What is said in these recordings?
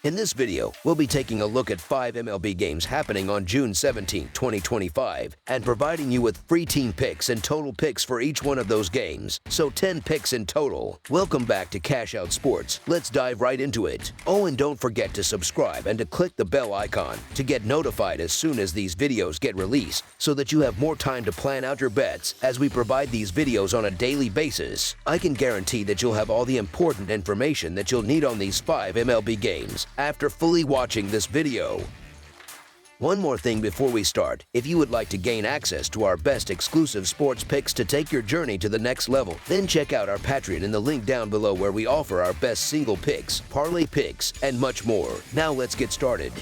In this video, we'll be taking a look at 5 MLB games happening on June 17, 2025, and providing you with free team picks and total picks for each one of those games, so 10 picks in total. Welcome back to Cash Out Sports. Let's dive right into it. Oh, and don't forget to subscribe and to click the bell icon to get notified as soon as these videos get released, so that you have more time to plan out your bets as we provide these videos on a daily basis. I can guarantee that you'll have all the important information that you'll need on these 5 MLB games after fully watching this video. One more thing before we start. If you would like to gain access to our best exclusive sports picks to take your journey to the next level, then check out our Patreon in the link down below, where we offer our best single picks, parlay picks, and much more. Now let's get started.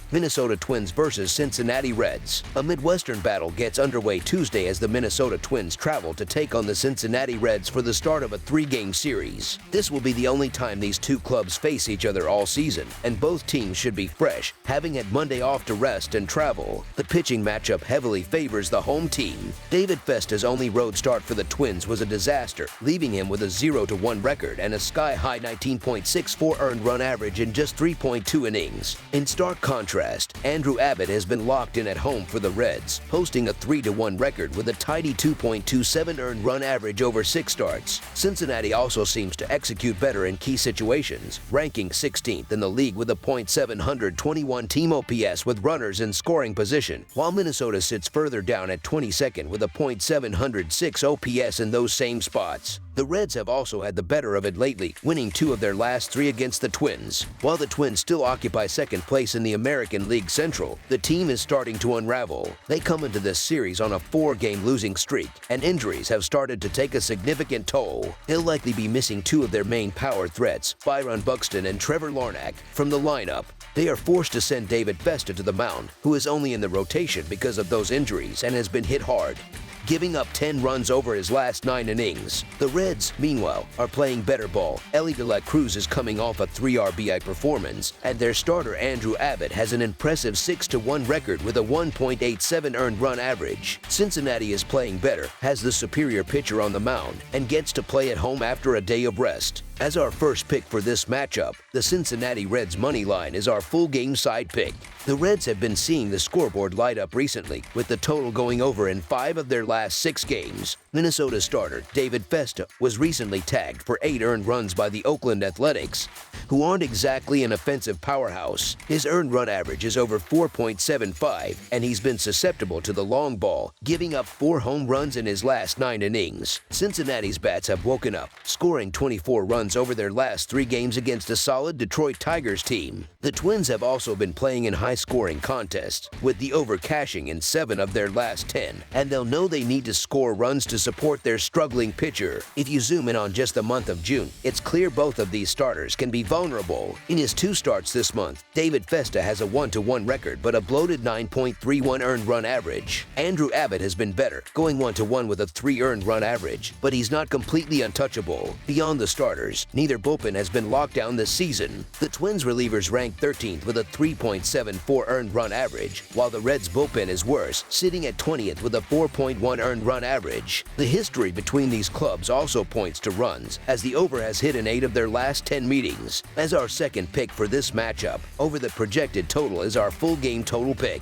Minnesota Twins versus Cincinnati Reds. A Midwestern battle gets underway Tuesday as the Minnesota Twins travel to take on the Cincinnati Reds for the start of a 3-game series. This will be the only time these two clubs face each other all season, and both teams should be fresh, having had Monday off to rest and travel. The pitching matchup heavily favors the home team. David Festa's only road start for the Twins was a disaster, leaving him with a 0-1 record and a sky-high 19.64 earned run average in just 3.2 innings. In stark contrast, Andrew Abbott has been locked in at home for the Reds, posting a 3-1 record with a tidy 2.27 earned run average over 6 starts. Cincinnati also seems to execute better in key situations, ranking 16th in the league with a .721 team OPS with runners in scoring position, while Minnesota sits further down at 22nd with a .706 OPS in those same spots. The Reds have also had the better of it lately, winning 2 of their last 3 against the Twins. While the Twins still occupy second place in the American League Central, the team is starting to unravel. They come into this series on a 4-game losing streak, and injuries have started to take a significant toll. They'll likely be missing 2 of their main power threats, Byron Buxton and Trevor Larnach, from the lineup. They are forced to send David Festa to the mound, who is only in the rotation because of those injuries and has been hit hard, giving up 10 runs over his last 9 innings. The Reds, meanwhile, are playing better ball. Elly De La Cruz is coming off a 3 RBI performance, and their starter Andrew Abbott has an impressive 6-1 record with a 1.87 earned run average. Cincinnati is playing better, has the superior pitcher on the mound, and gets to play at home after a day of rest. As our first pick for this matchup, the Cincinnati Reds money line is our full game side pick. The Reds have been seeing the scoreboard light up recently, with the total going over in 5 of their last 6 games. Minnesota starter David Festa was recently tagged for 8 earned runs by the Oakland Athletics, who aren't exactly an offensive powerhouse. His earned run average is over 4.75, and he's been susceptible to the long ball, giving up 4 home runs in his last 9 innings. Cincinnati's bats have woken up, scoring 24 runs over their last 3 games against a solid Detroit Tigers team. The Twins have also been playing in high-scoring contests, with the over cashing in 7 of their last 10, and they'll know they need to score runs to support their struggling pitcher. If you zoom in on just the month of June, it's clear both of these starters can be vulnerable. In his 2 starts this month, David Festa has a 1-1 record but a bloated 9.31 earned run average. Andrew Abbott has been better, going 1-1 with a 3 earned run average, but he's not completely untouchable. Beyond the starters, neither bullpen has been locked down this season. The Twins relievers rank 13th with a 3.74 earned run average, while the Reds bullpen is worse, sitting at 20th with a 4.1 earned run average. The history between these clubs also points to runs, as the over has hit in 8 of their last 10 meetings. As our second pick for this matchup, over the projected total is our full game total pick.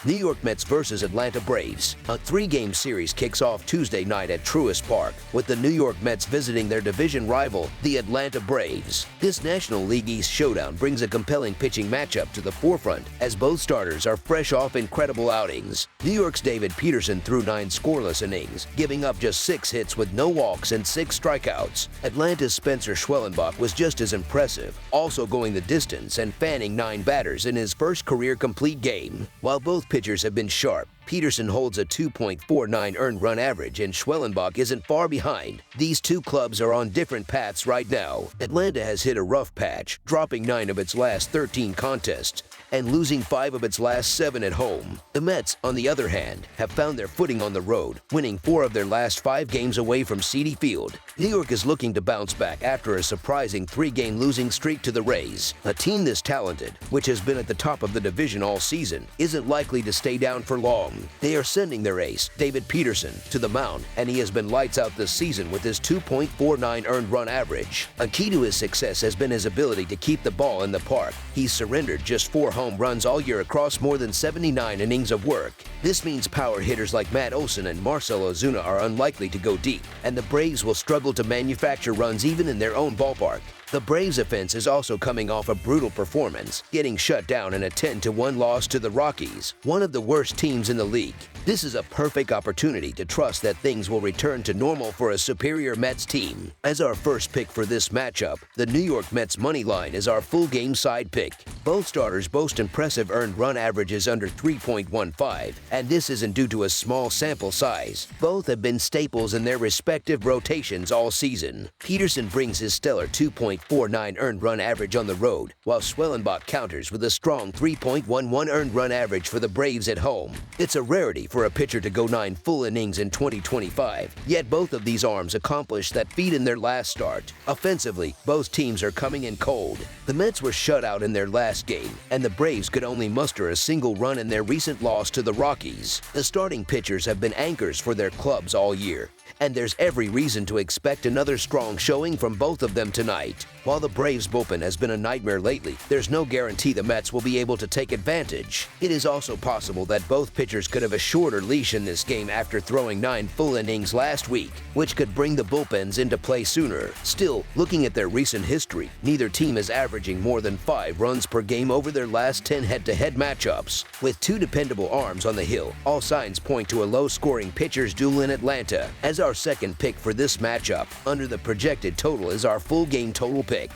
New York Mets versus Atlanta Braves. A 3-game series kicks off Tuesday night at Truist Park, with the New York Mets visiting their division rival, the Atlanta Braves. This National League East showdown brings a compelling pitching matchup to the forefront, as both starters are fresh off incredible outings. New York's David Peterson threw 9 scoreless innings, giving up just 6 hits with no walks and 6 strikeouts. Atlanta's Spencer Schwellenbach was just as impressive, also going the distance and fanning 9 batters in his first career complete game. While both pitchers have been sharp, Peterson holds a 2.49 earned run average, and Schwellenbach isn't far behind. These two clubs are on different paths right now. Atlanta has hit a rough patch, dropping 9 of its last 13 contests, and losing 5 of its last 7 at home. The Mets, on the other hand, have found their footing on the road, winning 4 of their last 5 games away from Citi Field. New York is looking to bounce back after a surprising 3-game losing streak to the Rays. A team this talented, which has been at the top of the division all season, isn't likely to stay down for long. They are sending their ace, David Peterson, to the mound, and he has been lights out this season with his 2.49 earned run average. A key to his success has been his ability to keep the ball in the park. He's surrendered just 4 home runs all year across more than 79 innings of work. This means power hitters like Matt Olson and Marcell Ozuna are unlikely to go deep, and the Braves will struggle to manufacture runs even in their own ballpark. The Braves' offense is also coming off a brutal performance, getting shut down in a 10-1 loss to the Rockies, one of the worst teams in the league. This is a perfect opportunity to trust that things will return to normal for a superior Mets team. As our first pick for this matchup, the New York Mets money line is our full game side pick. Both starters boast impressive earned run averages under 3.15, and this isn't due to a small sample size. Both have been staples in their respective rotations all season. Peterson brings his stellar 2.49 earned run average on the road, while Schwellenbach counters with a strong 3.11 earned run average for the Braves at home. It's a rarity for a pitcher to go 9 full innings in 2025, yet both of these arms accomplished that feat in their last start. Offensively, both teams are coming in cold. The Mets were shut out in their last game, and the Braves could only muster a single run in their recent loss to the Rockies. The starting pitchers have been anchors for their clubs all year, and there's every reason to expect another strong showing from both of them tonight. While the Braves' bullpen has been a nightmare lately, there's no guarantee the Mets will be able to take advantage. It is also possible that both pitchers could have a shorter leash in this game after throwing 9 full innings last week, which could bring the bullpens into play sooner. Still, looking at their recent history, neither team is averaging more than 5 runs per game over their last 10 head-to-head matchups. With 2 dependable arms on the hill, all signs point to a low-scoring pitchers' duel in Atlanta. As our second pick for this matchup, under the projected total is our full game total pick.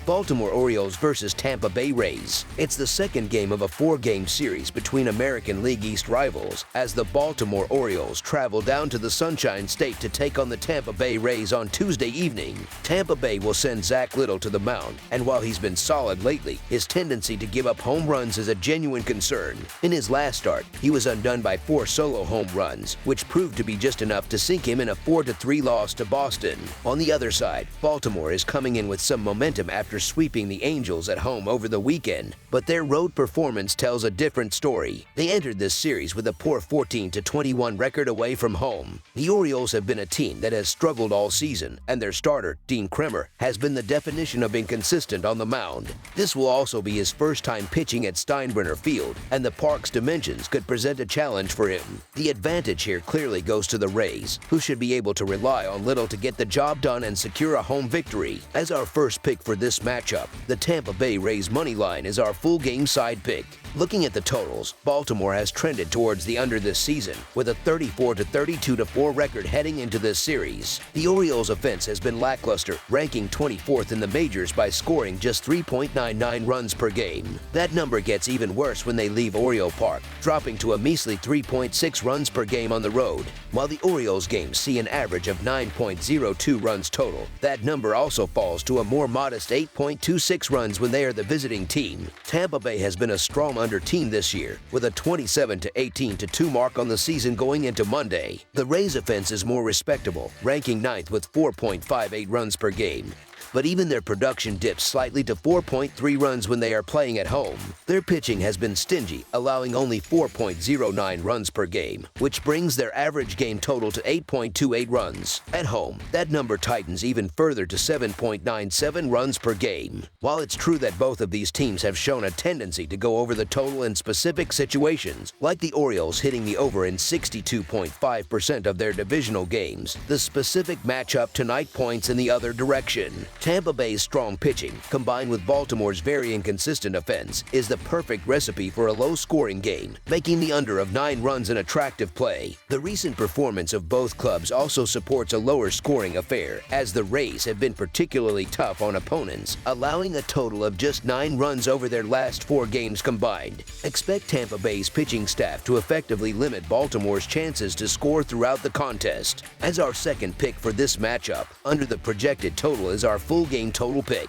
Baltimore Orioles versus Tampa Bay Rays. It's the second game of a 4-game series between American League East rivals as the Baltimore Orioles travel down to the Sunshine State to take on the Tampa Bay Rays on Tuesday evening. Tampa Bay will send Zach Littell to the mound, and while he's been solid lately, his tendency to give up home runs is a genuine concern. In his last start, he was undone by 4 solo home runs, which proved to be just enough to sink him in a 4-3 loss to Boston. On the other side, Baltimore is coming in with some momentum after sweeping the Angels at home over the weekend, but their road performance tells a different story. They entered this series with a poor 14-21 record away from home. The Orioles have been a team that has struggled all season, and their starter, Dean Kremer, has been the definition of inconsistent on the mound. This will also be his first time pitching at Steinbrenner Field, and the park's dimensions could present a challenge for him. The advantage here clearly goes to the Rays, who should be able to rely on Littell to get the job done and secure a home victory. As our first pick for this matchup, the Tampa Bay Rays money line is our full game side pick. Looking at the totals, Baltimore has trended towards the under this season, with a 34-32-4 record heading into this series. The Orioles' offense has been lackluster, ranking 24th in the majors by scoring just 3.99 runs per game. That number gets even worse when they leave Oriole Park, dropping to a measly 3.6 runs per game on the road. While the Orioles' games see an average of 9.02 runs total, that number also falls to a more modest 8.26 runs when they are the visiting team. Tampa Bay has been a strong under team this year, with a 27-18-2 mark on the season going into Monday. The Rays' offense is more respectable, ranking 9th with 4.58 runs per game. But even their production dips slightly to 4.3 runs when they are playing at home. Their pitching has been stingy, allowing only 4.09 runs per game, which brings their average game total to 8.28 runs. At home, that number tightens even further to 7.97 runs per game. While it's true that both of these teams have shown a tendency to go over the total in specific situations, like the Orioles hitting the over in 62.5% of their divisional games, the specific matchup tonight points in the other direction. Tampa Bay's strong pitching, combined with Baltimore's very inconsistent offense, is the perfect recipe for a low-scoring game, making the under of 9 runs an attractive play. The recent performance of both clubs also supports a lower-scoring affair, as the Rays have been particularly tough on opponents, allowing a total of just 9 runs over their last 4 games combined. Expect Tampa Bay's pitching staff to effectively limit Baltimore's chances to score throughout the contest. As our second pick for this matchup, under the projected total is our full game total pick.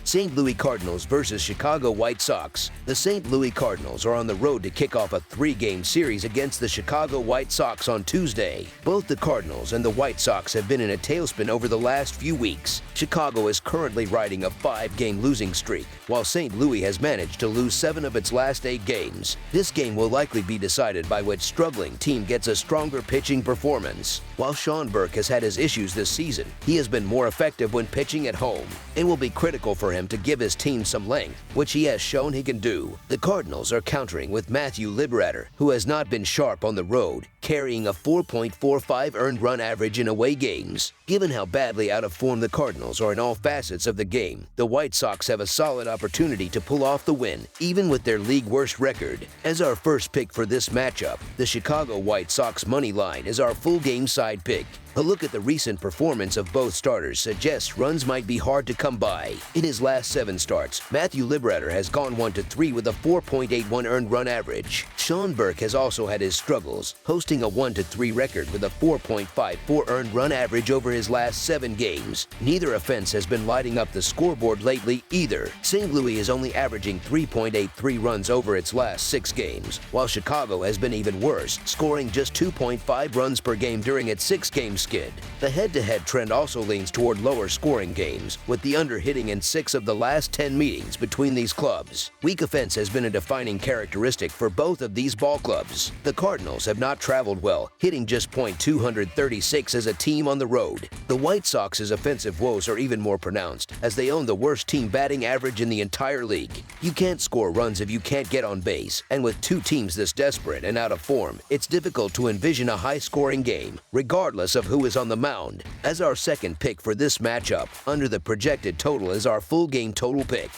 St. Louis Cardinals versus Chicago White Sox. The St. Louis Cardinals are on the road to kick off a 3-game series against the Chicago White Sox on Tuesday. Both the Cardinals and the White Sox have been in a tailspin over the last few weeks. Chicago is currently riding a 5-game losing streak, while St. Louis has managed to lose 7 of its last 8 games. This game will likely be decided by which struggling team gets a stronger pitching performance. While Sean Burke has had his issues this season, he has been more effective when pitching at home. It will be critical for him to give his team some length, which he has shown he can do. The Cardinals are countering with Matthew Liberatore, who has not been sharp on the road, carrying a 4.45 earned run average in away games. Given how badly out of form the Cardinals are in all facets of the game, the White Sox have a solid opportunity to pull off the win, even with their league worst record. As our first pick for this matchup, the Chicago White Sox money line is our full game side pick. A look at the recent performance of both starters suggests runs might be hard to come by. In his last 7 starts, Matthew Liberatore has gone 1-3 with a 4.81 earned run average. Sean Burke has also had his struggles, posting a 1-3 record with a 4.54 earned run average over his last 7 games. Neither offense has been lighting up the scoreboard lately either. St. Louis is only averaging 3.83 runs over its last 6 games, while Chicago has been even worse, scoring just 2.5 runs per game during its 6-game skid. The head-to-head trend also leans toward lower scoring games, with the under hitting in 6 of the last 10 meetings between these clubs. Weak offense has been a defining characteristic for both of these ball clubs. The Cardinals have not traveled well, hitting just .236 as a team on the road. The White Sox's offensive woes are even more pronounced, as they own the worst team batting average in the entire league. You can't score runs if you can't get on base, and with two teams this desperate and out of form, it's difficult to envision a high-scoring game, regardless of who is on the mound. As our second pick for this matchup, under the projected total is our full game total pick.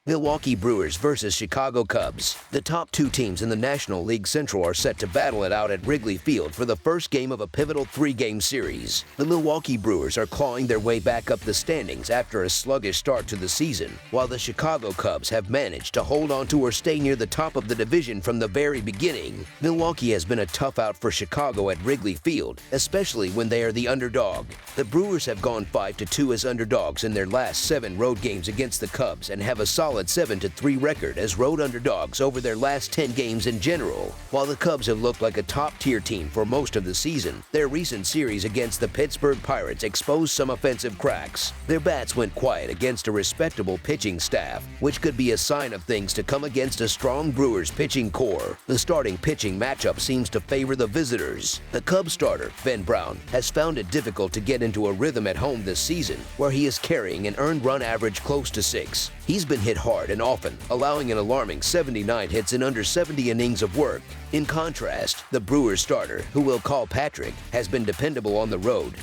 Milwaukee Brewers versus Chicago Cubs. The top 2 teams in the National League Central are set to battle it out at Wrigley Field for the first game of a pivotal 3-game series. The Milwaukee Brewers are clawing their way back up the standings after a sluggish start to the season, while the Chicago Cubs have managed to hold on to or stay near the top of the division from the very beginning. Milwaukee has been a tough out for Chicago at Wrigley Field, especially when they are the underdog. The Brewers have gone 5-2 as underdogs in their last 7 road games against the Cubs and have a solid 7-3 record as road underdogs over their last 10 games in general. While the Cubs have looked like a top-tier team for most of the season, their recent series against the Pittsburgh Pirates exposed some offensive cracks. Their bats went quiet against a respectable pitching staff, which could be a sign of things to come against a strong Brewers pitching core. The starting pitching matchup seems to favor the visitors. The Cubs starter, Ben Brown, has found it difficult to get into a rhythm at home this season, where he is carrying an earned run average close to 6. He's been hit hard and often, allowing an alarming 79 hits in under 70 innings of work. In contrast, the Brewers starter, who we'll call Patrick, has been dependable on the road,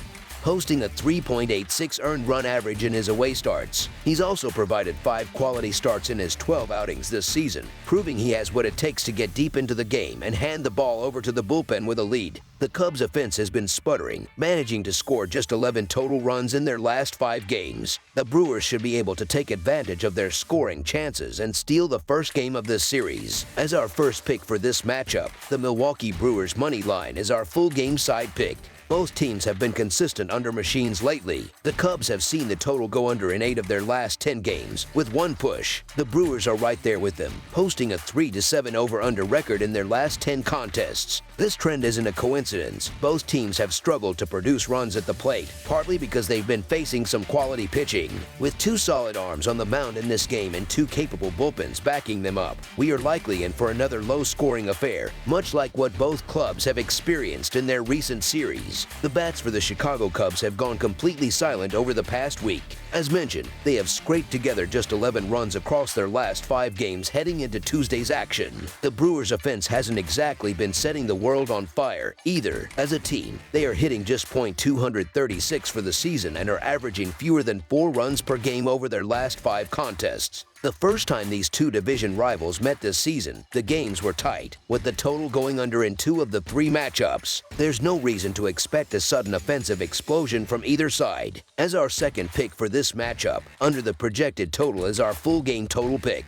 posting a 3.86 earned run average in his away starts. He's also provided 5 quality starts in his 12 outings this season, proving he has what it takes to get deep into the game and hand the ball over to the bullpen with a lead. The Cubs' offense has been sputtering, managing to score just 11 total runs in their last 5 games. The Brewers should be able to take advantage of their scoring chances and steal the first game of this series. As our first pick for this matchup, the Milwaukee Brewers money line is our full game side pick. Both teams have been consistent under machines lately. The Cubs have seen the total go under in 8 of their last 10 games, with 1 push. The Brewers are right there with them, posting a 3-7 over-under record in their last 10 contests. This trend isn't a coincidence. Both teams have struggled to produce runs at the plate, partly because they've been facing some quality pitching. With 2 solid arms on the mound in this game and 2 capable bullpens backing them up, we are likely in for another low-scoring affair, much like what both clubs have experienced in their recent series. The bats for the Chicago Cubs have gone completely silent over the past week. As mentioned, they have scraped together just 11 runs across their last 5 games heading into Tuesday's action. The Brewers' offense hasn't exactly been setting the world on fire either. As a team, they are hitting just .236 for the season and are averaging fewer than 4 runs per game over their last 5 contests. The first time these 2 division rivals met this season, the games were tight, with the total going under in 2 of the 3 matchups. There's no reason to expect a sudden offensive explosion from either side. As our second pick for this matchup, under the projected total is our full game total pick.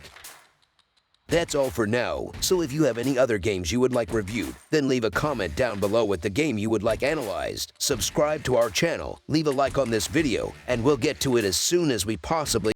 That's all for now, so if you have any other games you would like reviewed, then leave a comment down below with the game you would like analyzed. Subscribe to our channel, leave a like on this video, and we'll get to it as soon as we possibly